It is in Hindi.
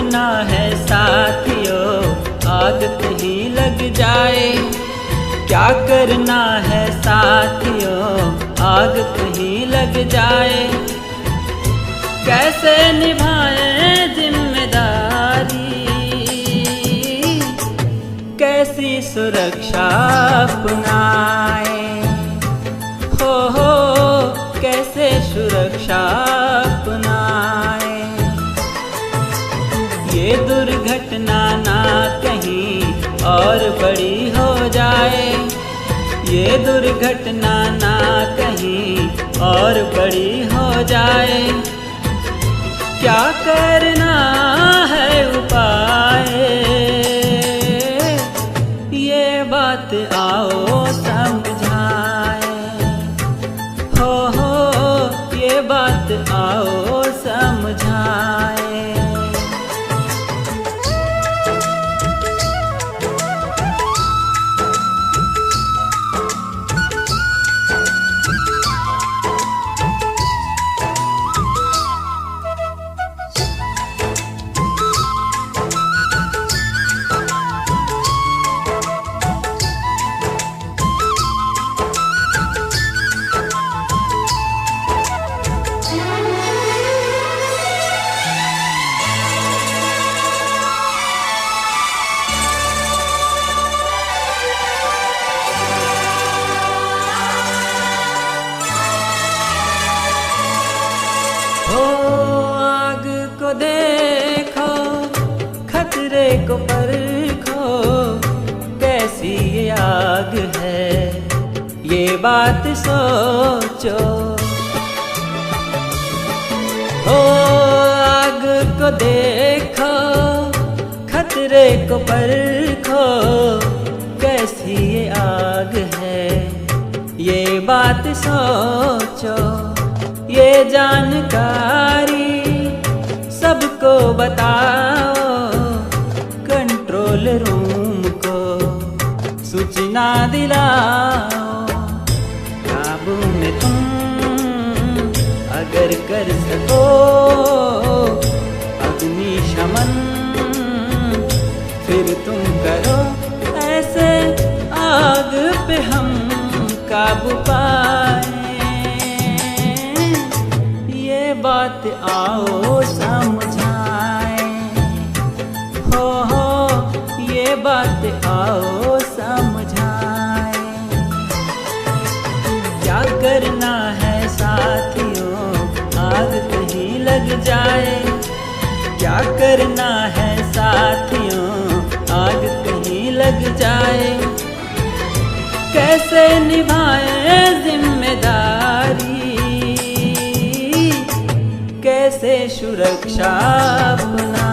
करना है साथियों, आग कहीं लग जाए। क्या करना है साथियों, आग कहीं लग जाए। कैसे निभाएं जिम्मेदारी, कैसी सुरक्षा अपनाए। हो कैसे सुरक्षा अपनाए। ये दुर्घटना ना कहीं और बड़ी हो जाए। ये दुर्घटना ना कहीं और बड़ी हो जाए। क्या करना है उपाय, ये बात आओ समझाए। हो ये बात आओ समझाए। हो आग को देखो, खतरे को परखो, कैसी ये आग है, ये बात सोचो। हो आग को देखो, खतरे को परखो, कैसी ये आग है, ये बात सोचो। ये जानकारी सबको बताओ, कंट्रोल रूम को सूचना दिलाओ। काबू में तुम अगर कर सको अग्निशमन, फिर तुम करो ऐसे आग पे हम काबू पाए। ये बात आओ समझाए। हो ये बात आओ समझाए। क्या करना है साथियों, आग कहीं लग जाए। क्या करना है साथियों, आग कहीं लग जाए। कैसे निभाएं जिम्मेदारी, कैसे सुरक्षा अपना।